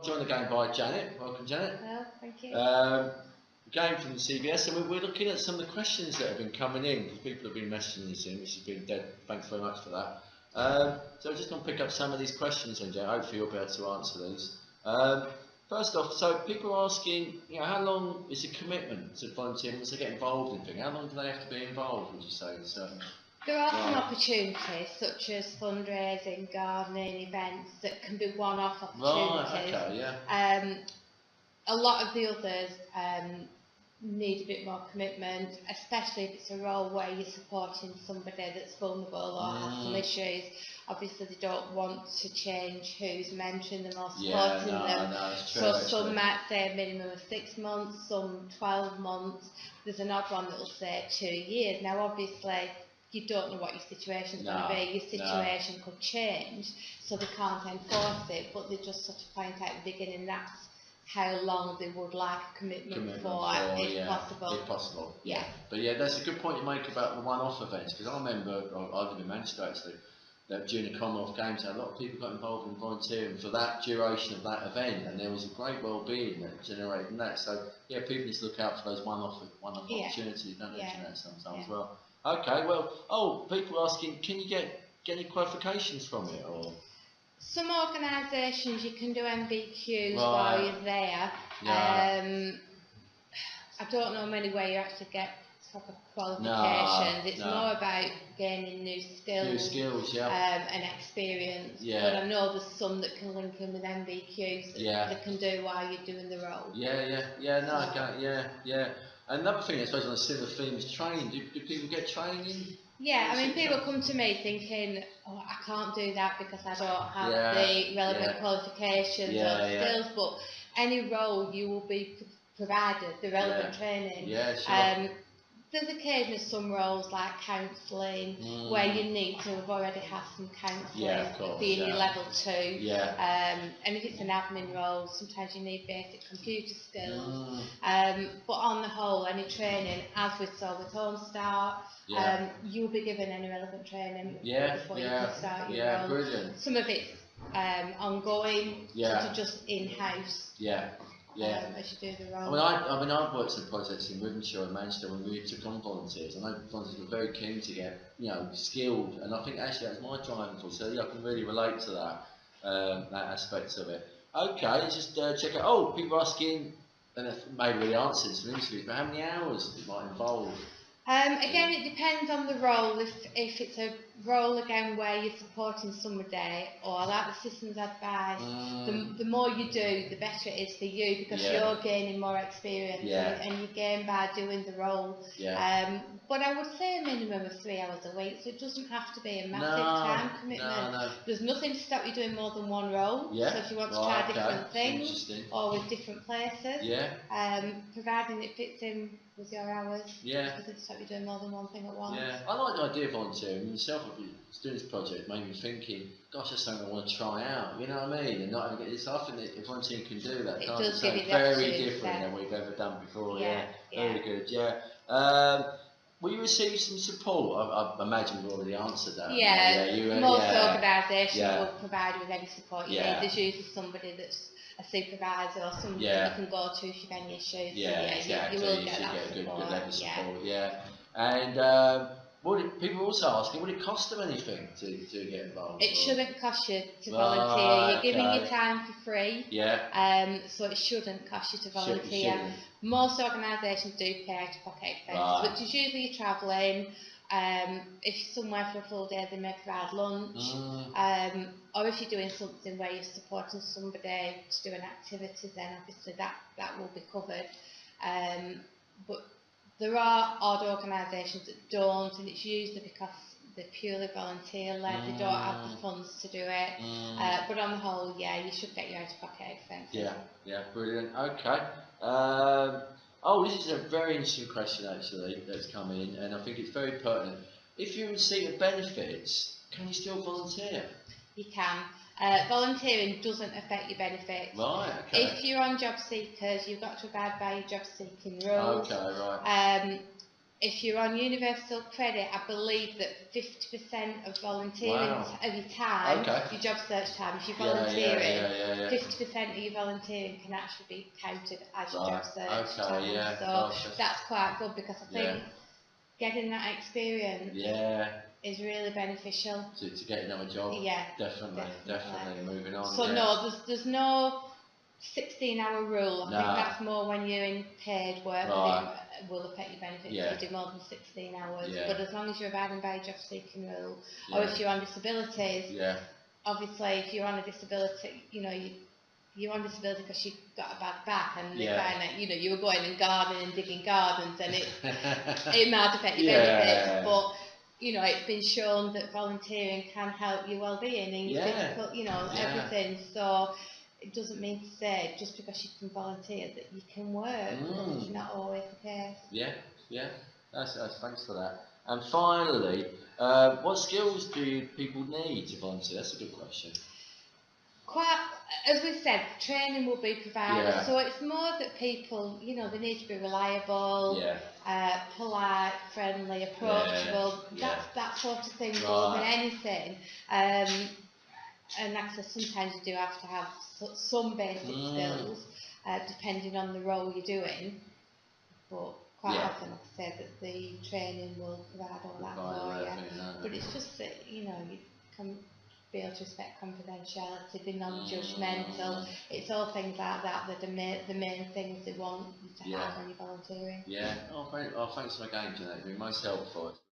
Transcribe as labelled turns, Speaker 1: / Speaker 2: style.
Speaker 1: Joined again by Janet. Welcome, Janet.
Speaker 2: Hello, thank you.
Speaker 1: Again from the CVS, and we're looking at some of the questions that have been coming in, because people have been messaging us in, which has been dead. Thanks very much for that. So I'm just going to pick up some of these questions, and Janet, hopefully you'll be able to answer these. First off, so people are asking, how long is a commitment to volunteering once they get involved in things? How long do they have to be involved, would you say?
Speaker 2: There are some opportunities, such as fundraising, gardening, events, that can be one-off opportunities.
Speaker 1: Right, okay, yeah.
Speaker 2: A lot of the others need a bit more commitment, especially if it's a role where you're supporting somebody that's vulnerable or has some issues. Obviously, they don't want to change who's mentoring them or supporting them.
Speaker 1: No, it's true,
Speaker 2: so some might say a minimum of 6 months, some 12 months. There's an odd one that will say 2 years. Now, obviously, you don't know what your situation's going to be. Your situation could change, so they can't enforce it, but they just sort of point out at the beginning that's how long they would like a commitment for, if possible.
Speaker 1: If possible.
Speaker 2: Yeah.
Speaker 1: But that's a good point you make about the one-off events, because I remember, I live in Manchester actually, that during the Commonwealth Games, a lot of people got involved in volunteering for that duration of that event, and there was a great well-being that generated in that. So people need to look out for those one-off opportunities, don't they, sometimes as well. Okay, well, people asking, can you get any qualifications from it, or?
Speaker 2: Some organisations you can do MBQs while you're there. I don't know many where you actually get proper qualifications. It's more about gaining new skills, and experience. But I know there's some that can link in with MBQs that they can do while you're doing the role. Another thing, I suppose, on a similar theme is training. Do people get training? Yeah, I mean, people come to me thinking, oh, I can't do that because I don't have the relevant qualifications or skills, but any role you will be provided the relevant training. There's occasionally some roles like counselling where you need to have already had some counselling, being your level 2. And if it's an admin role, sometimes you need basic computer skills. But on the whole, any training, as we saw with Home Start, you'll be given any relevant training before you can start your role.
Speaker 1: Brilliant.
Speaker 2: Some of it's ongoing, sort of just in-house. As you do the role.
Speaker 1: I mean, I've worked some projects in Wivenshaw and Manchester when we took on volunteers. I know volunteers were very keen to get, skilled, and I think actually that was my driving force. So I can really relate to that, that aspect of it. Okay, let's just check out. Oh, people are asking, and maybe the answers from interviews, but how many hours it might involve?
Speaker 2: Again, it depends on the role. If it's a role again where you're supporting somebody, or like the systems advice, the more you do, the better it is for you, because you're gaining more experience and you gain by doing the role. But I would say a minimum of 3 hours a week, so it doesn't have to be a massive time commitment. There's nothing to stop you doing more than one role. So if you want to try different things or with different places, providing it fits in with your hours, there's nothing to stop you doing more than one thing at once.
Speaker 1: I like the idea of volunteering. Myself, I've been doing this project, made me thinking, gosh, that's something I want to try out, you know what I mean? And not having this, I think that if volunteering can do that, can't it? So very different than we've ever done before. Very good. Will you receive some support? I imagine we've already answered that.
Speaker 2: Most organisations will provide you with any support you need. There's usually somebody that's a supervisor or somebody that you can go to if you've any issues.
Speaker 1: Exactly.
Speaker 2: You will get that
Speaker 1: a good level of support. And people also asking, would it cost them anything to get involved?
Speaker 2: It shouldn't cost you to volunteer. You're giving your time for free. So it shouldn't cost you to volunteer. Most organisations do pay out of pocket expenses, which is usually you're travelling. If you're somewhere for a full day, they may provide lunch. Or if you're doing something where you're supporting somebody to do an activity, then obviously that will be covered. But there are odd organisations that don't, and it's usually because they're purely volunteer-led. They don't have the funds to do it. But on the whole, you should get your out-of-pocket expenses.
Speaker 1: Brilliant. Okay. This is a very interesting question actually that's come in, and I think it's very pertinent. If you receive benefits, can you still volunteer?
Speaker 2: You can. Volunteering doesn't affect your benefits.
Speaker 1: Right, okay.
Speaker 2: If you're on job seekers, you've got to abide by your job seeking rules.
Speaker 1: Okay, right.
Speaker 2: if you're on universal credit, I believe that 50% of volunteering of your time, your job search time, if you're volunteering, 50% of your volunteering can actually be counted as your job search time. So that's quite good, because I think getting that experience is really beneficial
Speaker 1: to get another job. Definitely moving on.
Speaker 2: So no, there's no 16-hour rule. I think that's more when you're in paid work, it will affect your benefits if you do more than 16 hours. But as long as you're abiding by a job seeking rule, or if you're on disabilities, obviously if you're on a disability, you know, you're on disability because you've got a bad back, and they find that, you know, you were going and gardening and digging gardens, and it might affect your benefits, but you know, it's been shown that volunteering can help your well-being and your physical, you know, everything. So it doesn't mean to say just because you can volunteer that you can work. It's not always the case.
Speaker 1: Thanks for that. And finally, what skills do people need to volunteer? That's a good question.
Speaker 2: As we said, training will be provided, so it's more that people, you know, they need to be reliable, polite, friendly, approachable, that sort of thing more than anything. And like I said, sometimes you do have to have some basic skills, depending on the role you're doing, but quite often, like I said, that the training will provide all that for you. But it's just that, you know, you can be able to respect confidentiality, be non-judgmental. It's all things like that that are the main things they want you to have when you're volunteering.
Speaker 1: Thanks for again, Janette. You've been most helpful.